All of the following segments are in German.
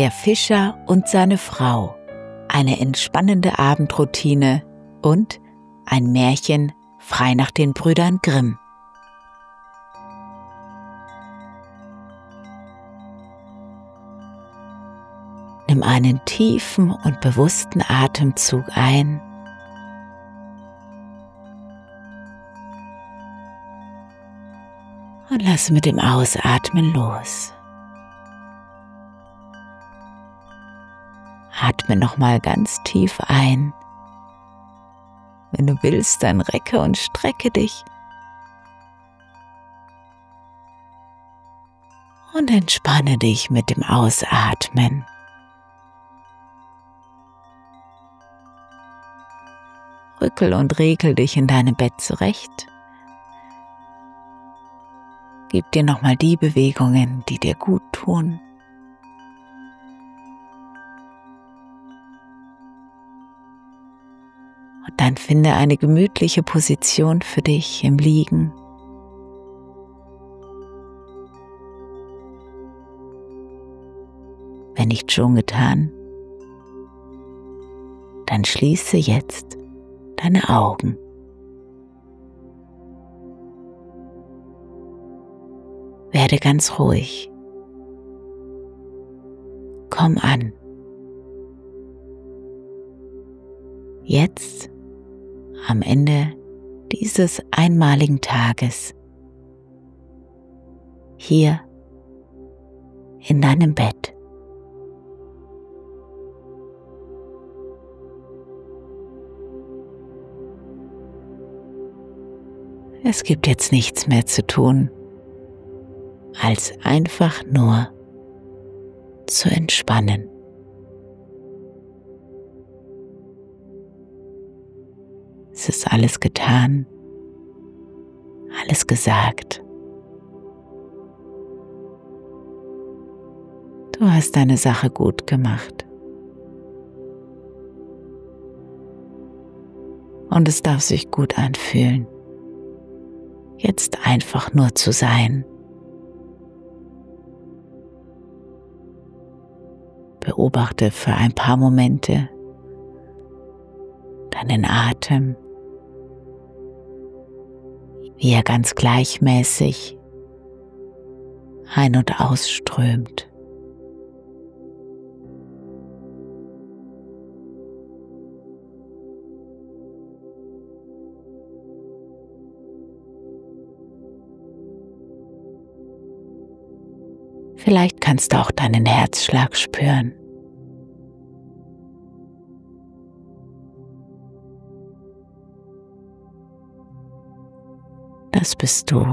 Der Fischer und seine Frau, eine entspannende Abendroutine und ein Märchen frei nach den Brüdern Grimm. Nimm einen tiefen und bewussten Atemzug ein und lass mit dem Ausatmen los. Atme nochmal ganz tief ein. Wenn du willst, dann recke und strecke dich. Und entspanne dich mit dem Ausatmen. Rückel und regel dich in deinem Bett zurecht. Gib dir nochmal die Bewegungen, die dir gut tun. Und dann finde eine gemütliche Position für dich im Liegen. Wenn nicht schon getan, dann schließe jetzt deine Augen. Werde ganz ruhig. Komm an. Jetzt, am Ende dieses einmaligen Tages, hier in deinem Bett. Es gibt jetzt nichts mehr zu tun, als einfach nur zu entspannen. Es ist alles getan, alles gesagt. Du hast deine Sache gut gemacht. Und es darf sich gut anfühlen, jetzt einfach nur zu sein. Beobachte für ein paar Momente deinen Atem, wie er ganz gleichmäßig ein- und ausströmt. Vielleicht kannst du auch deinen Herzschlag spüren. Das bist du.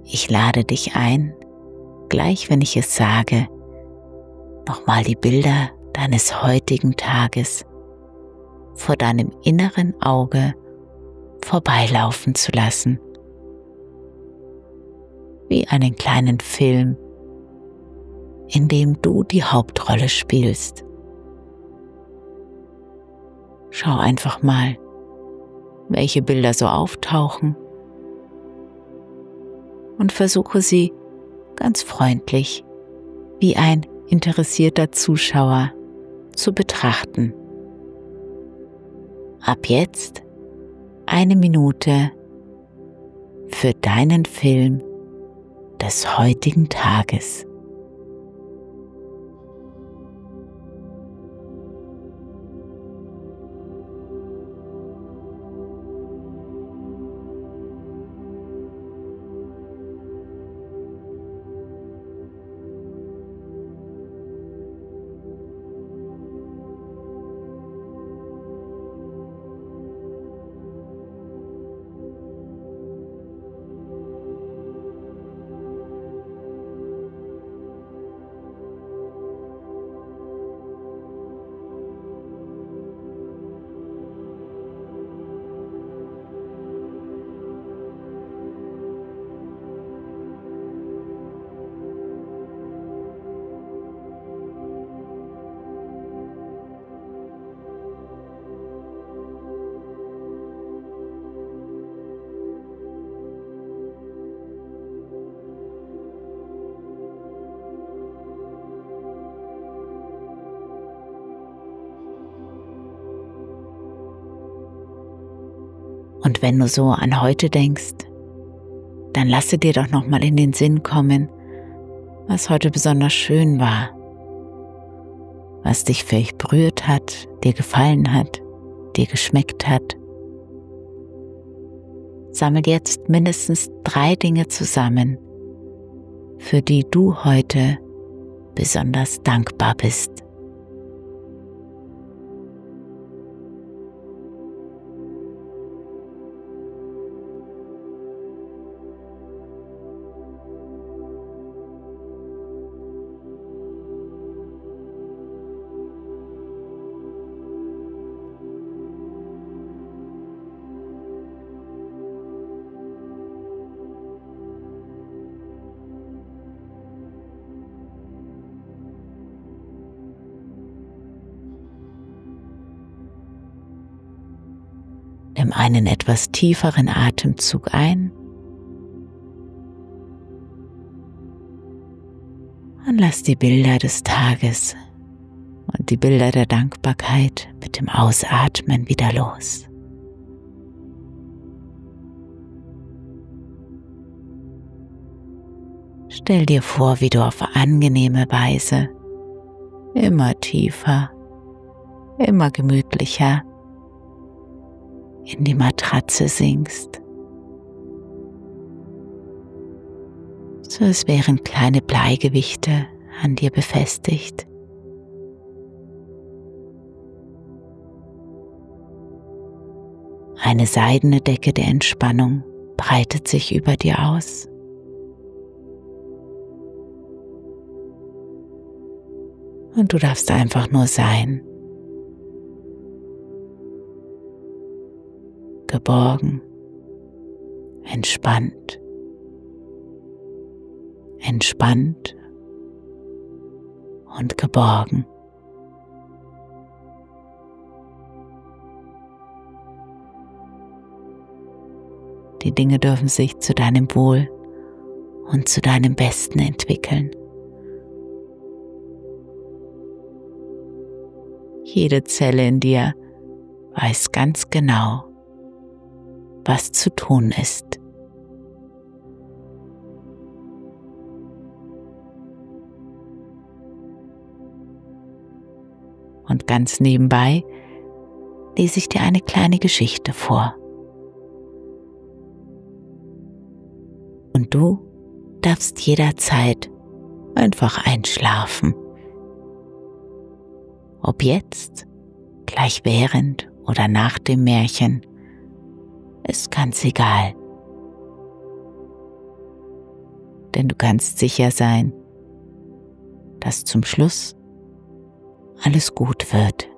Ich lade dich ein, gleich wenn ich es sage, nochmal die Bilder deines heutigen Tages vor deinem inneren Auge vorbeilaufen zu lassen, wie einen kleinen Film, in dem du die Hauptrolle spielst. Schau einfach mal, welche Bilder so auftauchen und versuche sie ganz freundlich wie ein interessierter Zuschauer zu betrachten. Ab jetzt 1 Minute für deinen Film des heutigen Tages. Und wenn du so an heute denkst, dann lasse dir doch nochmal in den Sinn kommen, was heute besonders schön war, was dich vielleicht berührt hat, dir gefallen hat, dir geschmeckt hat. Sammel jetzt mindestens 3 Dinge zusammen, für die du heute besonders dankbar bist. Nimm einen etwas tieferen Atemzug ein und lass die Bilder des Tages und die Bilder der Dankbarkeit mit dem Ausatmen wieder los. Stell dir vor, wie du auf angenehme Weise immer tiefer, immer gemütlicher in die Matratze sinkst, so als wären kleine Bleigewichte an dir befestigt. Eine seidene Decke der Entspannung breitet sich über dir aus. Und du darfst einfach nur sein. Geborgen, entspannt, entspannt und geborgen. Die Dinge dürfen sich zu deinem Wohl und zu deinem Besten entwickeln. Jede Zelle in dir weiß ganz genau, was zu tun ist. Und ganz nebenbei lese ich dir eine kleine Geschichte vor. Und du darfst jederzeit einfach einschlafen. Ob jetzt, gleich während oder nach dem Märchen, ist ganz egal. Denn du kannst sicher sein, dass zum Schluss alles gut wird.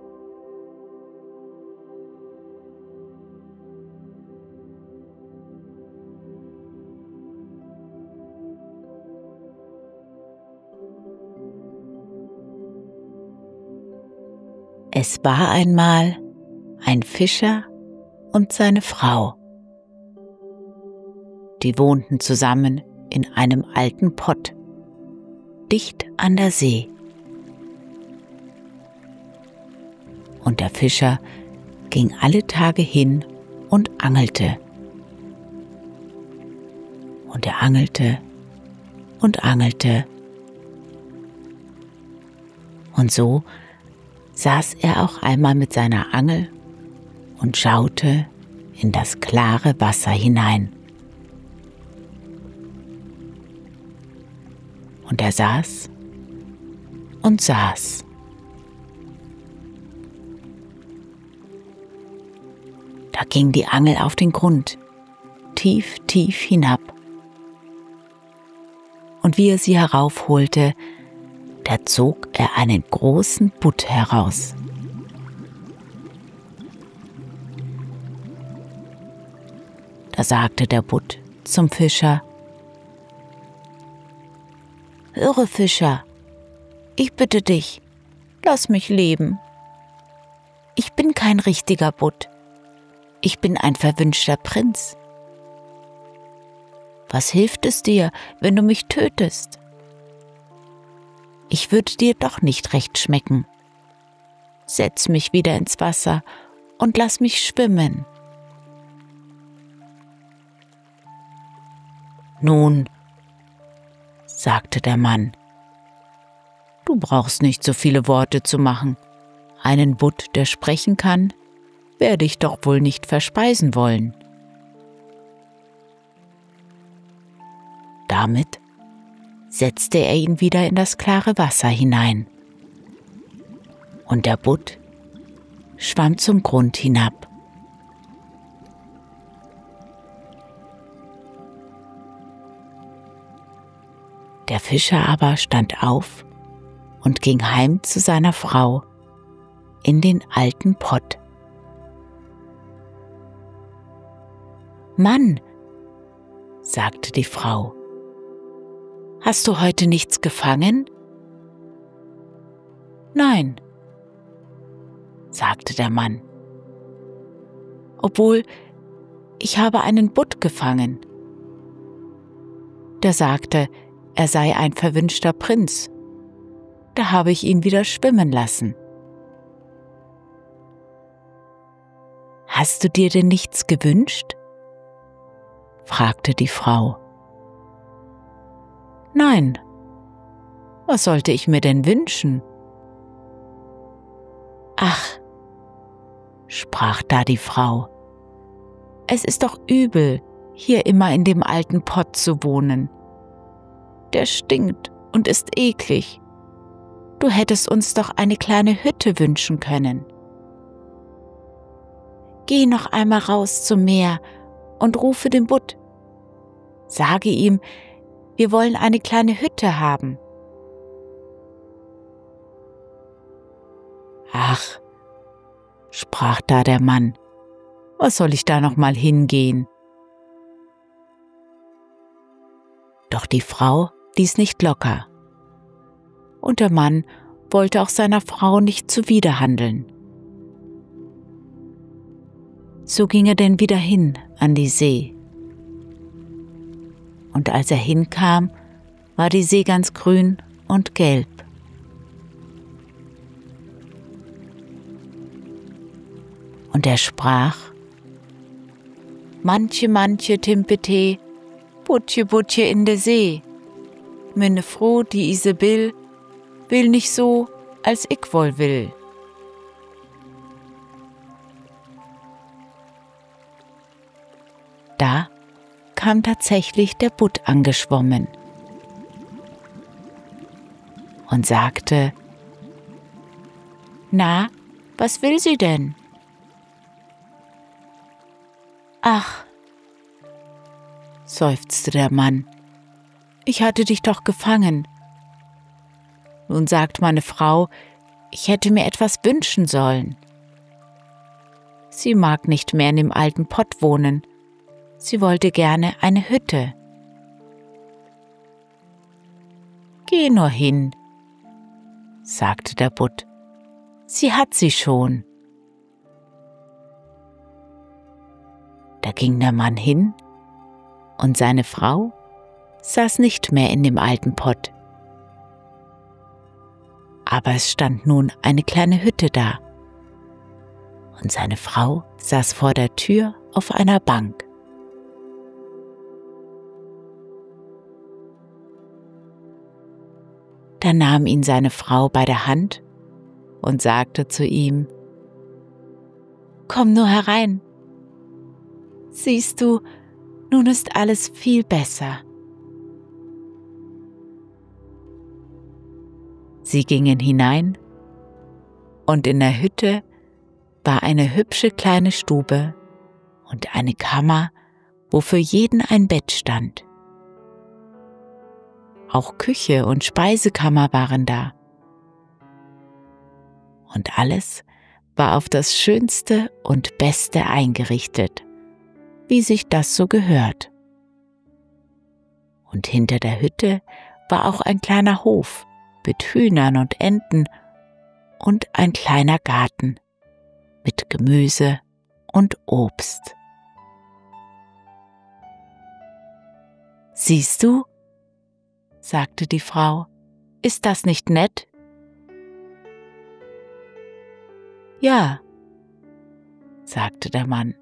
Es war einmal ein Fischer und seine Frau. Die wohnten zusammen in einem alten Pott, dicht an der See. Und der Fischer ging alle Tage hin und angelte. Und er angelte und angelte. Und so saß er auch einmal mit seiner Angel und schaute in das klare Wasser hinein. Und er saß und saß. Da ging die Angel auf den Grund, tief, tief hinab. Und wie er sie heraufholte, da zog er einen großen Butt heraus. Da sagte der Butt zum Fischer: »Höre, Fischer, ich bitte dich, lass mich leben. Ich bin kein richtiger Butt. Ich bin ein verwünschter Prinz. Was hilft es dir, wenn du mich tötest? Ich würde dir doch nicht recht schmecken. Setz mich wieder ins Wasser und lass mich schwimmen.« Nun, sagte der Mann, du brauchst nicht so viele Worte zu machen. Einen Butt, der sprechen kann, werde ich doch wohl nicht verspeisen wollen. Damit setzte er ihn wieder in das klare Wasser hinein. Und der Butt schwamm zum Grund hinab. Der Fischer aber stand auf und ging heim zu seiner Frau in den alten Pott. »Mann«, sagte die Frau, »hast du heute nichts gefangen?« »Nein«, sagte der Mann, »obwohl ich habe einen Butt gefangen. Der sagte, er sei ein verwünschter Prinz. Da habe ich ihn wieder schwimmen lassen.« »Hast du dir denn nichts gewünscht?« fragte die Frau. »Nein, was sollte ich mir denn wünschen?« »Ach«, sprach da die Frau, »es ist doch übel, hier immer in dem alten Pott zu wohnen. Der stinkt und ist eklig. Du hättest uns doch eine kleine Hütte wünschen können. Geh noch einmal raus zum Meer und rufe den Butt. Sage ihm, wir wollen eine kleine Hütte haben.« »Ach«, sprach da der Mann, »was soll ich da noch mal hingehen?« Doch die Frau ließ nicht locker, und der Mann wollte auch seiner Frau nicht zuwiderhandeln. So ging er denn wieder hin an die See. Und als er hinkam, war die See ganz grün und gelb. Und er sprach: »Manche Timpete, Butje in der See. Meine Frau, die Isabel, will nicht so, als ich wohl will.« Da kam tatsächlich der Butt angeschwommen und sagte: »Na, was will sie denn?« »Ach«, seufzte der Mann, »ich hatte dich doch gefangen. Nun sagt meine Frau, ich hätte mir etwas wünschen sollen. Sie mag nicht mehr in dem alten Pott wohnen. Sie wollte gerne eine Hütte.« »Geh nur hin«, sagte der Butt, »sie hat sie schon.« Da ging der Mann hin, und seine Frau saß nicht mehr in dem alten Pott. Aber es stand nun eine kleine Hütte da, und seine Frau saß vor der Tür auf einer Bank. Da nahm ihn seine Frau bei der Hand und sagte zu ihm: »Komm nur herein. Siehst du, nun ist alles viel besser.« Sie gingen hinein, und in der Hütte war eine hübsche kleine Stube und eine Kammer, wo für jeden ein Bett stand. Auch Küche und Speisekammer waren da. Und alles war auf das Schönste und Beste eingerichtet, wie sich das so gehört. Und hinter der Hütte war auch ein kleiner Hof mit Hühnern und Enten und ein kleiner Garten mit Gemüse und Obst. »Siehst du«, sagte die Frau, »ist das nicht nett?« »Ja«, sagte der Mann,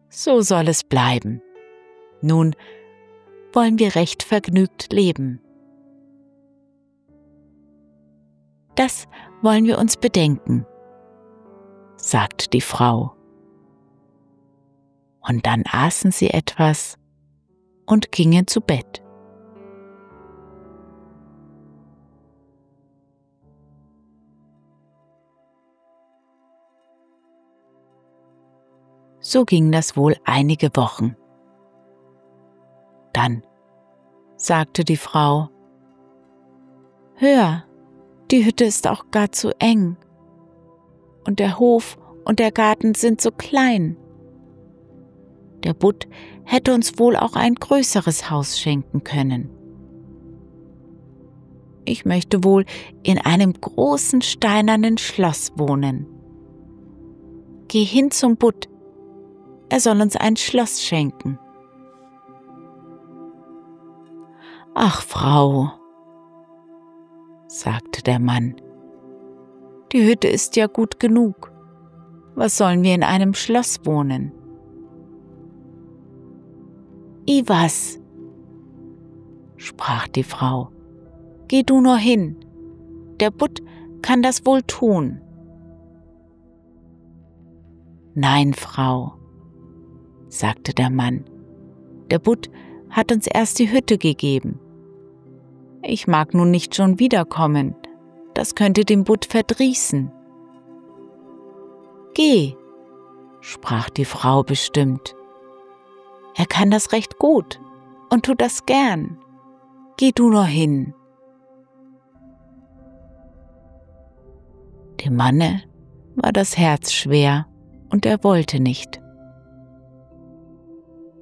»so soll es bleiben. Nun, wollen wir recht vergnügt leben. Das wollen wir uns bedenken, sagte die Frau. Und dann aßen sie etwas und gingen zu Bett. So ging das wohl einige Wochen. Dann sagte die Frau: »Hör, die Hütte ist auch gar zu eng und der Hof und der Garten sind so klein. Der Butt hätte uns wohl auch ein größeres Haus schenken können. Ich möchte wohl in einem großen steinernen Schloss wohnen. Geh hin zum Butt, er soll uns ein Schloss schenken.« »Ach, Frau«, sagte der Mann, »die Hütte ist ja gut genug. Was sollen wir in einem Schloss wohnen?« »I was«, sprach die Frau, »geh du nur hin, der Butt kann das wohl tun.« »Nein, Frau«, sagte der Mann, »der Butt hat uns erst die Hütte gegeben. Ich mag nun nicht schon wiederkommen, das könnte den Butt verdrießen.« »Geh«, sprach die Frau bestimmt, »er kann das recht gut und tut das gern. Geh du nur hin.« Dem Manne war das Herz schwer und er wollte nicht.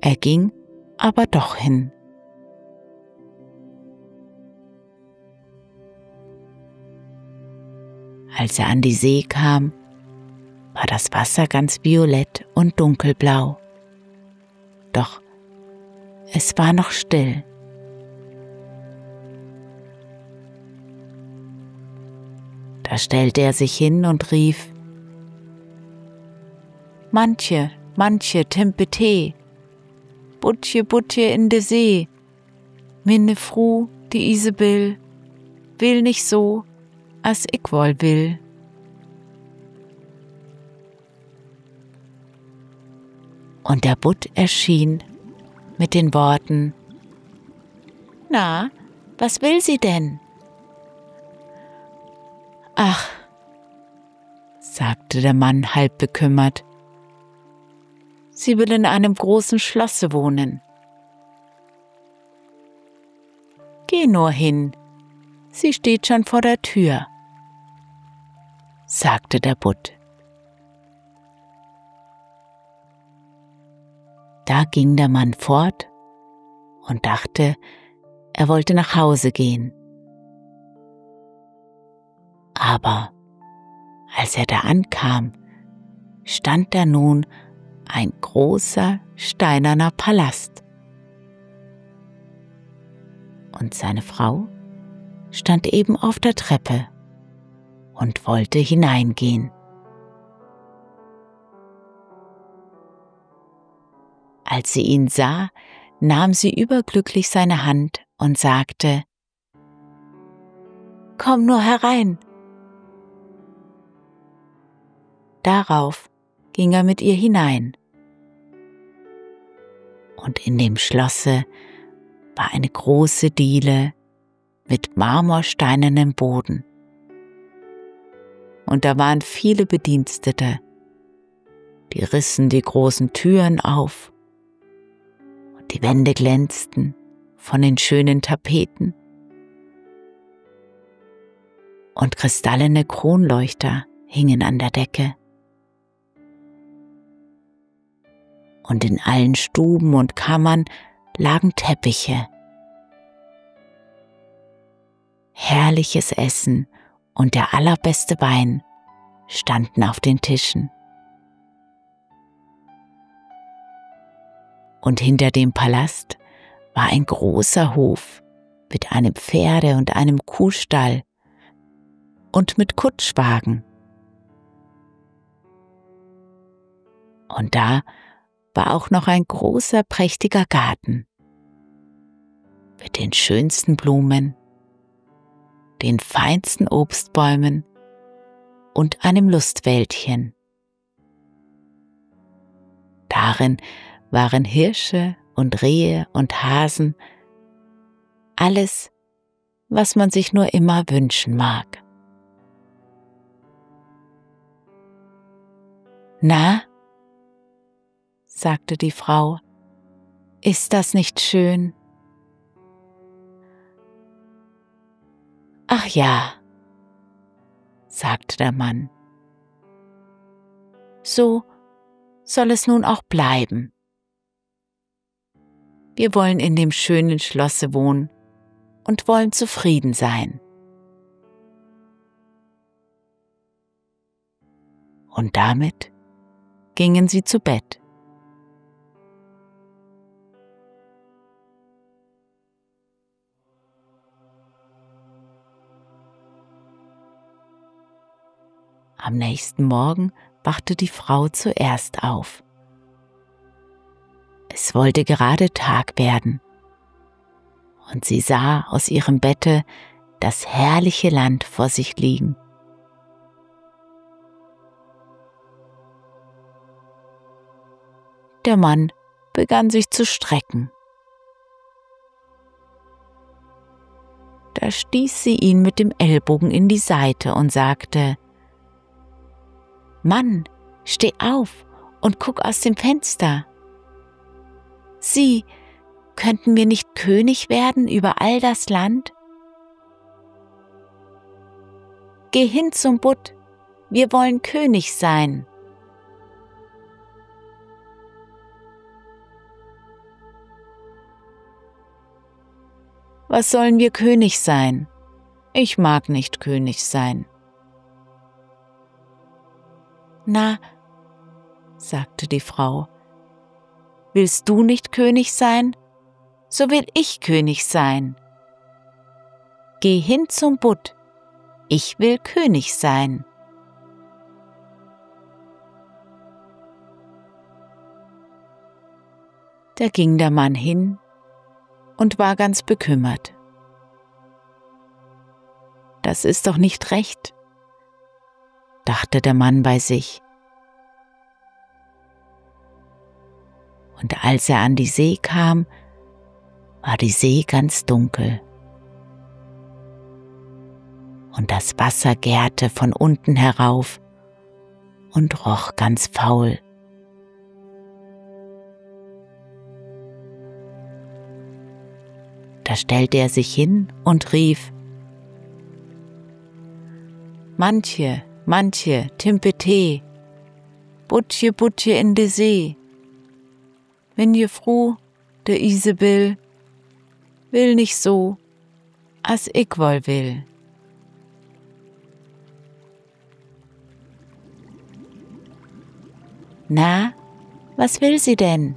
Er ging aber doch hin. Als er an die See kam, war das Wasser ganz violett und dunkelblau. Doch es war noch still. Da stellte er sich hin und rief: »Manche, manche Tempete, Butje, Butje in de See, minne Fru, die Isabel, will nicht so, as ich wohl will.« Und der Butt erschien mit den Worten: »Na, was will sie denn?« »Ach«, sagte der Mann halb bekümmert, »sie will in einem großen Schlosse wohnen.« »Geh nur hin, sie steht schon vor der Tür«, sagte der Butt. Da ging der Mann fort und dachte, er wollte nach Hause gehen. Aber als er da ankam, stand da nun ein großer steinerner Palast. Und seine Frau stand eben auf der Treppe und wollte hineingehen. Als sie ihn sah, nahm sie überglücklich seine Hand und sagte: »Komm nur herein.« Darauf ging er mit ihr hinein. Und in dem Schlosse war eine große Diele mit marmorsteinernem Boden. Und da waren viele Bedienstete, die rissen die großen Türen auf, und die Wände glänzten von den schönen Tapeten, und kristallene Kronleuchter hingen an der Decke. Und in allen Stuben und Kammern lagen Teppiche. Herrliches Essen und der allerbeste Wein standen auf den Tischen. Und hinter dem Palast war ein großer Hof mit einem Pferde- und einem Kuhstall und mit Kutschwagen. Und da war auch noch ein großer, prächtiger Garten. mit den schönsten Blumen, den feinsten Obstbäumen und einem Lustwäldchen. Darin waren Hirsche und Rehe und Hasen, alles, was man sich nur immer wünschen mag. »Na«, sagte die Frau, »ist das nicht schön?« »Ach ja«, sagte der Mann, »so soll es nun auch bleiben. Wir wollen in dem schönen Schlosse wohnen und wollen zufrieden sein.« Und damit gingen sie zu Bett. Am nächsten Morgen wachte die Frau zuerst auf. Es wollte gerade Tag werden, und sie sah aus ihrem Bette das herrliche Land vor sich liegen. Der Mann begann sich zu strecken. Da stieß sie ihn mit dem Ellbogen in die Seite und sagte: »Mann, steh auf und guck aus dem Fenster. Sieh, könnten wir nicht König werden über all das Land? Geh hin zum Butt, wir wollen König sein.« »Was sollen wir König sein? Ich mag nicht König sein.« »Na«, sagte die Frau, »willst du nicht König sein? So will ich König sein. Geh hin zum Butt, ich will König sein.« Da ging der Mann hin und war ganz bekümmert. »Das ist doch nicht recht«, dachte der Mann bei sich. Und als er an die See kam, war die See ganz dunkel. Und das Wasser gärte von unten herauf und roch ganz faul. Da stellte er sich hin und rief: »Manche, manche, Timpete, Butje, Butje in de See. Wenn je froh, de Isabel, will nicht so, as ich wohl will.« »Na, was will sie denn?«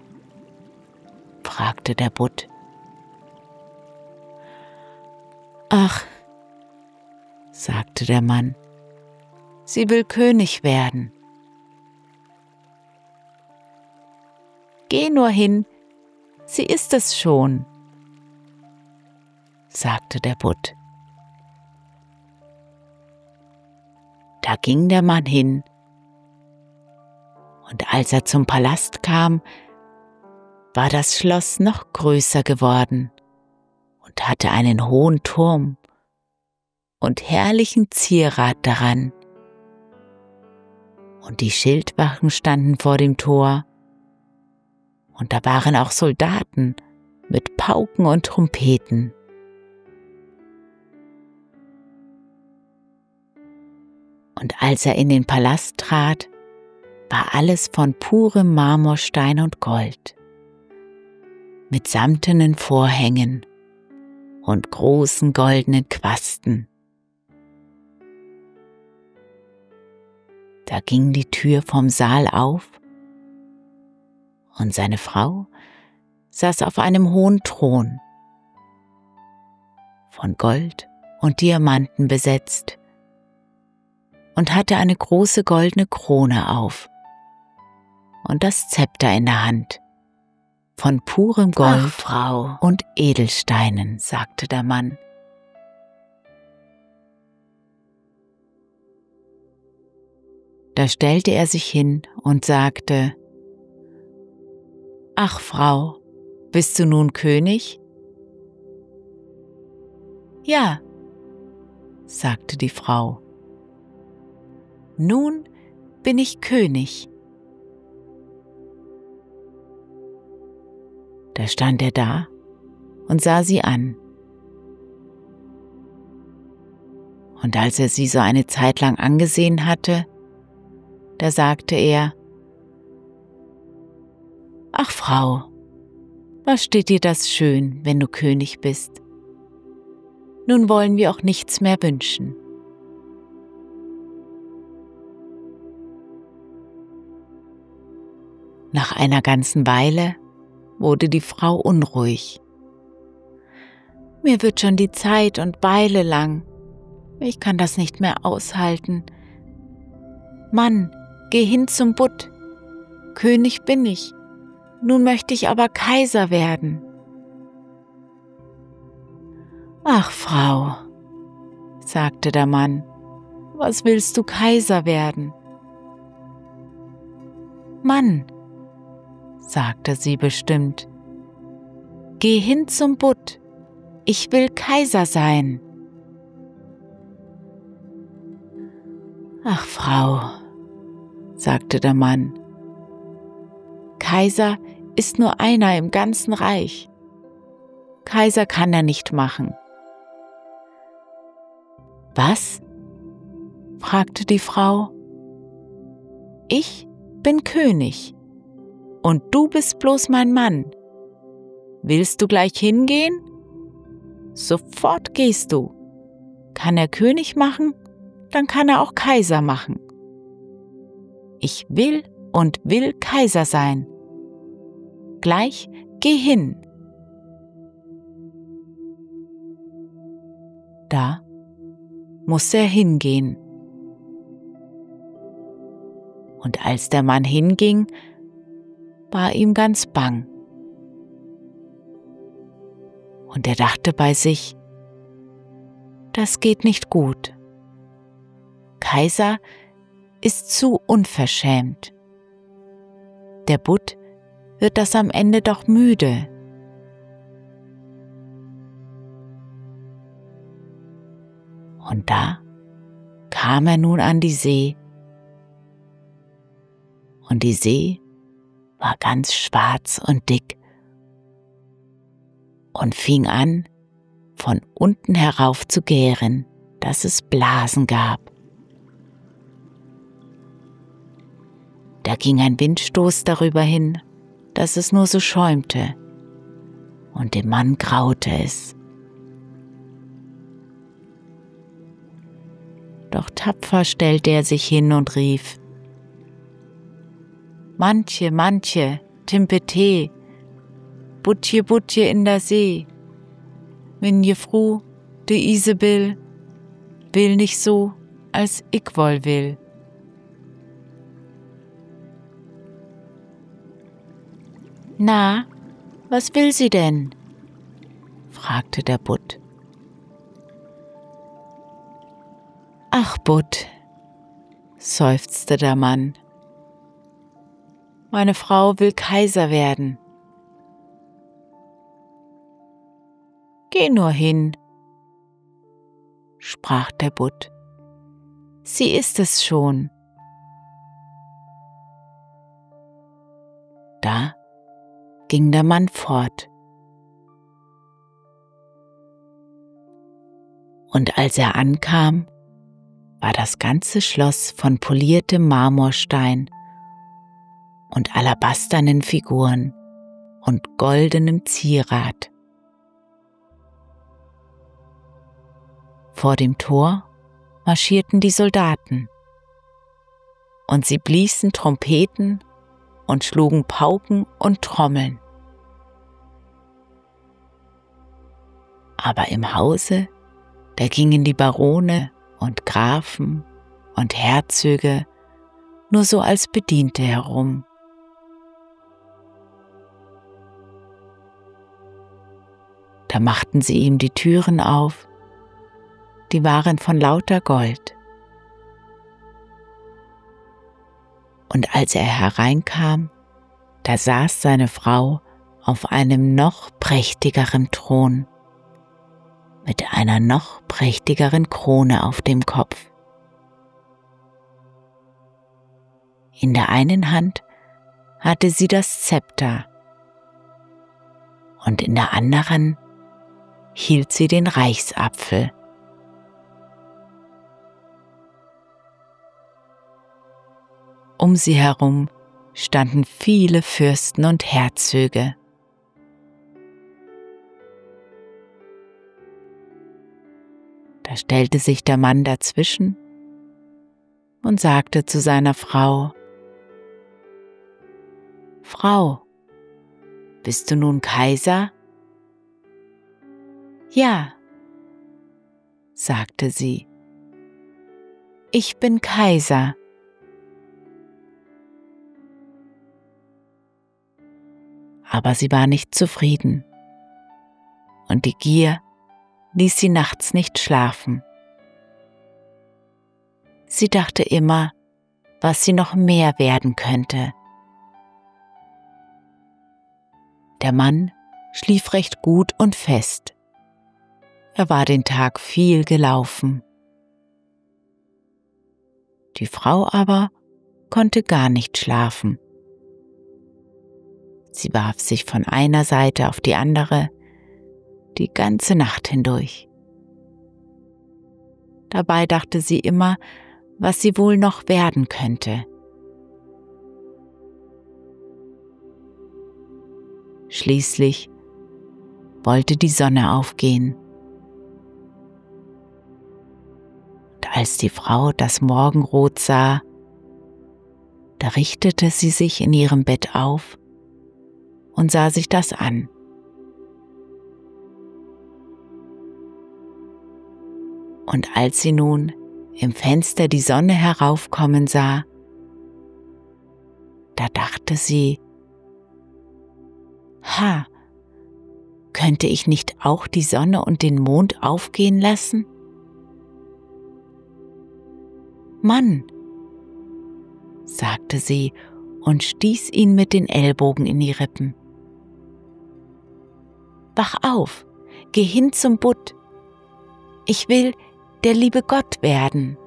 fragte der Butt. »Ach«, sagte der Mann, »sie will König werden.« »Geh nur hin, sie ist es schon«, sagte der Butt. Da ging der Mann hin, und als er zum Palast kam, war das Schloss noch größer geworden und hatte einen hohen Turm und herrlichen Zierat daran. Und die Schildwachen standen vor dem Tor, und da waren auch Soldaten mit Pauken und Trompeten. Und als er in den Palast trat, war alles von purem Marmorstein und Gold, mit samtenen Vorhängen und großen goldenen Quasten. Da ging die Tür vom Saal auf, und seine Frau saß auf einem hohen Thron, von Gold und Diamanten besetzt, und hatte eine große goldene Krone auf und das Zepter in der Hand. von purem Gold »Ach, Frau«, und Edelsteinen«, sagte der Mann. Da stellte er sich hin und sagte: »Ach, Frau, bist du nun König?« »Ja«, sagte die Frau, »nun bin ich König.« Da stand er da und sah sie an. Und als er sie so eine Zeit lang angesehen hatte, da sagte er: »Ach, Frau, was steht dir das schön, wenn du König bist? Nun wollen wir auch nichts mehr wünschen.« Nach einer ganzen Weile wurde die Frau unruhig. »Mir wird schon die Zeit und Weile lang. Ich kann das nicht mehr aushalten. Mann, geh hin zum Butt. König bin ich. Nun möchte ich aber Kaiser werden.« »Ach, Frau«, sagte der Mann, »was willst du Kaiser werden?« »Mann«, sagte sie bestimmt, »geh hin zum Butt. Ich will Kaiser sein.« »Ach, Frau«, sagte der Mann, »Kaiser ist nur einer im ganzen Reich. Kaiser kann er nicht machen.« »Was?«, fragte die Frau. »Ich bin König und du bist bloß mein Mann. Willst du gleich hingehen?« »Sofort gehst du. Kann er König machen, dann kann er auch Kaiser machen. Ich will und will Kaiser sein. Gleich geh hin.« Da musste er hingehen. Und als der Mann hinging, war ihm ganz bang. Und er dachte bei sich: Das geht nicht gut. Kaiser ist zu unverschämt. Der Butt wird das am Ende doch müde. Und da kam er nun an die See. Und die See war ganz schwarz und dick und fing an, von unten herauf zu gären, dass es Blasen gab. Da ging ein Windstoß darüber hin, dass es nur so schäumte, und dem Mann graute es. Doch tapfer stellte er sich hin und rief: Manche, manche, Timpete, Butje, Butje in der See, min je Fru, de Isabel, will nicht so, als ich wohl will. »Na, was will sie denn?« fragte der Butt. »Ach, Butt«, seufzte der Mann, »meine Frau will Kaiser werden.« »Geh nur hin«, sprach der Butt, »sie ist es schon.« Da ging der Mann fort. Und als er ankam, war das ganze Schloss von poliertem Marmorstein und alabasternen Figuren und goldenem Zierat. Vor dem Tor marschierten die Soldaten, und sie bliesen Trompeten und schlugen Pauken und Trommeln. Aber im Hause, da gingen die Barone und Grafen und Herzöge nur so als Bediente herum. Da machten sie ihm die Türen auf, die waren von lauter Gold. Und als er hereinkam, da saß seine Frau auf einem noch prächtigeren Thron, mit einer noch prächtigeren Krone auf dem Kopf. In der einen Hand hatte sie das Zepter und in der anderen hielt sie den Reichsapfel. Um sie herum standen viele Fürsten und Herzöge. Da stellte sich der Mann dazwischen und sagte zu seiner Frau: »Frau, bist du nun Kaiser?« »Ja«, sagte sie, »ich bin Kaiser.« Aber sie war nicht zufrieden, und die Gier ließ sie nachts nicht schlafen. Sie dachte immer, was sie noch mehr werden könnte. Der Mann schlief recht gut und fest. Er war den Tag viel gelaufen. Die Frau aber konnte gar nicht schlafen. Sie warf sich von einer Seite auf die andere, die ganze Nacht hindurch. Dabei dachte sie immer, was sie wohl noch werden könnte. Schließlich wollte die Sonne aufgehen. Und als die Frau das Morgenrot sah, da richtete sie sich in ihrem Bett auf und sah sich das an. Und als sie nun im Fenster die Sonne heraufkommen sah, da dachte sie: Ha, könnte ich nicht auch die Sonne und den Mond aufgehen lassen? Mann, sagte sie und stieß ihn mit den Ellbogen in die Rippen. Wach auf, geh hin zum Butt. Ich will der liebe Gott werden.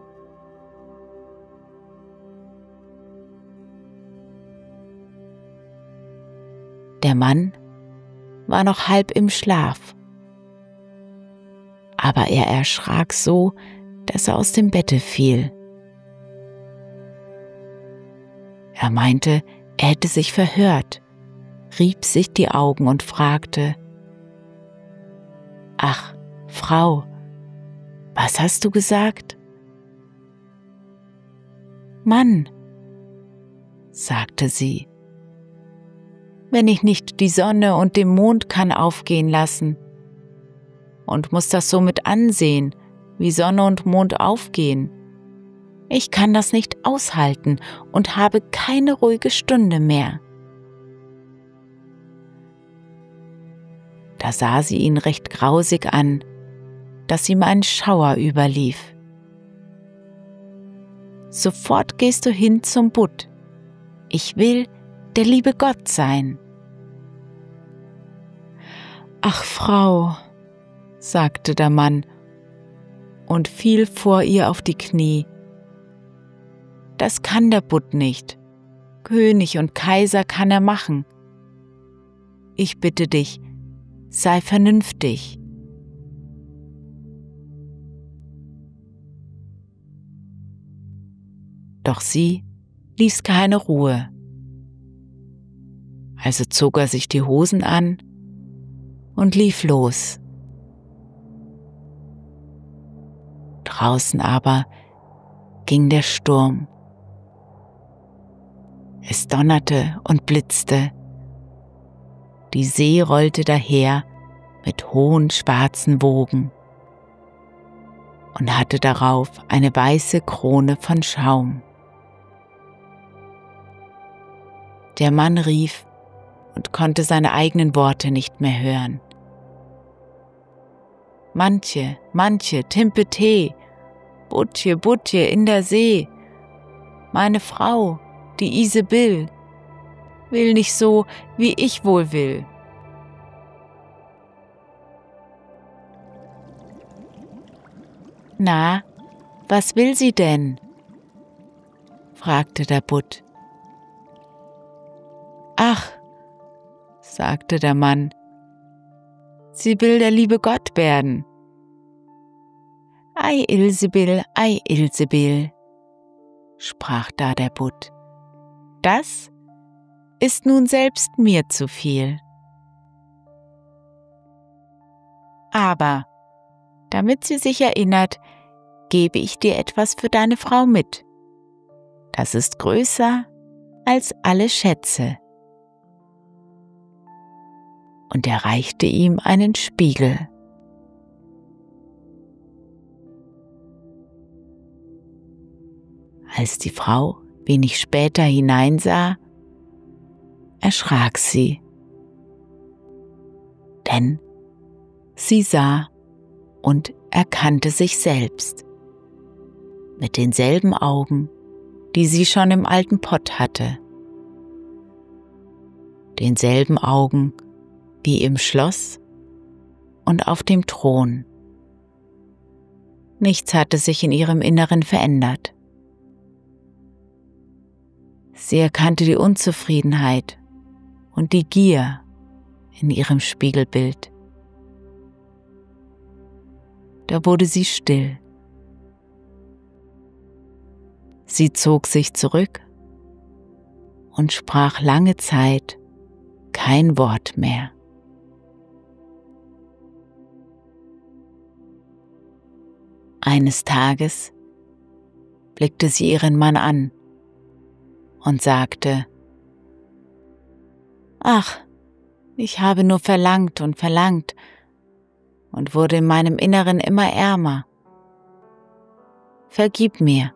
Der Mann war noch halb im Schlaf, aber er erschrak so, dass er aus dem Bette fiel. Er meinte, er hätte sich verhört, rieb sich die Augen und fragte: »Ach, Frau, was hast du gesagt?« »Mann«, sagte sie, »wenn ich nicht die Sonne und den Mond kann aufgehen lassen und muss das so mit ansehen, wie Sonne und Mond aufgehen. Ich kann das nicht aushalten und habe keine ruhige Stunde mehr.« Da sah sie ihn recht grausig an, dass ihm ein Schauer überlief. »Sofort gehst du hin zum Butt. Ich will der liebe Gott sein.« »Ach, Frau«, sagte der Mann und fiel vor ihr auf die Knie, »das kann der Butt nicht. König und Kaiser kann er machen. Ich bitte dich, sei vernünftig.« Doch sie ließ keine Ruhe. Also zog er sich die Hosen an und lief los. Draußen aber ging der Sturm. Es donnerte und blitzte. Die See rollte daher mit hohen schwarzen Wogen und hatte darauf eine weiße Krone von Schaum. Der Mann rief und konnte seine eigenen Worte nicht mehr hören. manche, Timpete, Butje in der See. Meine Frau, die Isebill, will nicht so, wie ich wohl will. Na, was will sie denn? Fragte der Butt. Ach, sagte der Mann, sie will der liebe Gott werden. Ei Ilsebill, sprach da der Butt, das ist nun selbst mir zu viel. Aber, damit sie sich erinnert, gebe ich dir etwas für deine Frau mit. Das ist größer als alle Schätze. Und er reichte ihm einen Spiegel. Als die Frau wenig später hineinsah, erschrak sie, denn sie sah und erkannte sich selbst mit denselben Augen, die sie schon im alten Pott hatte, denselben Augen wie im Schloss und auf dem Thron. Nichts hatte sich in ihrem Inneren verändert. Sie erkannte die Unzufriedenheit und die Gier in ihrem Spiegelbild. Da wurde sie still. Sie zog sich zurück und sprach lange Zeit kein Wort mehr. Eines Tages blickte sie ihren Mann an und sagte: Ach, ich habe nur verlangt und wurde in meinem Inneren immer ärmer. Vergib mir.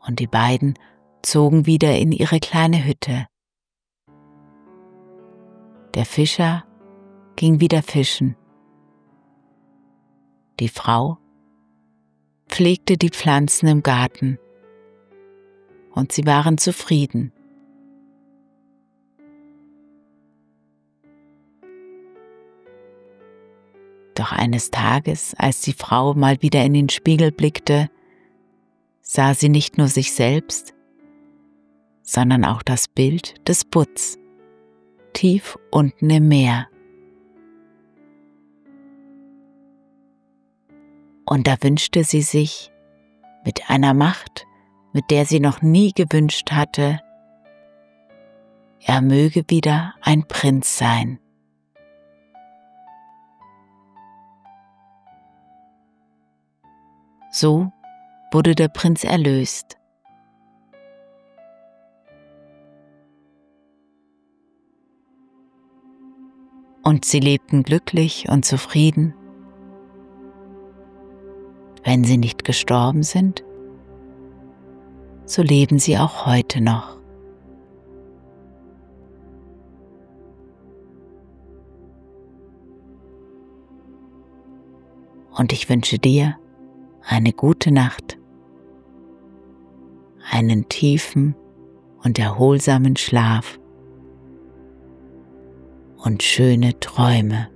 Und die beiden zogen wieder in ihre kleine Hütte. Der Fischer ging wieder fischen. Die Frau pflegte die Pflanzen im Garten und sie waren zufrieden. Doch eines Tages, als die Frau mal wieder in den Spiegel blickte, sah sie nicht nur sich selbst, sondern auch das Bild des Butts, tief unten im Meer. Und da wünschte sie sich, mit einer Macht, mit der sie noch nie gewünscht hatte, er möge wieder ein Prinz sein. So wurde der Prinz erlöst. Und sie lebten glücklich und zufrieden. Wenn sie nicht gestorben sind, so leben sie auch heute noch. Und ich wünsche dir eine gute Nacht, einen tiefen und erholsamen Schlaf und schöne Träume.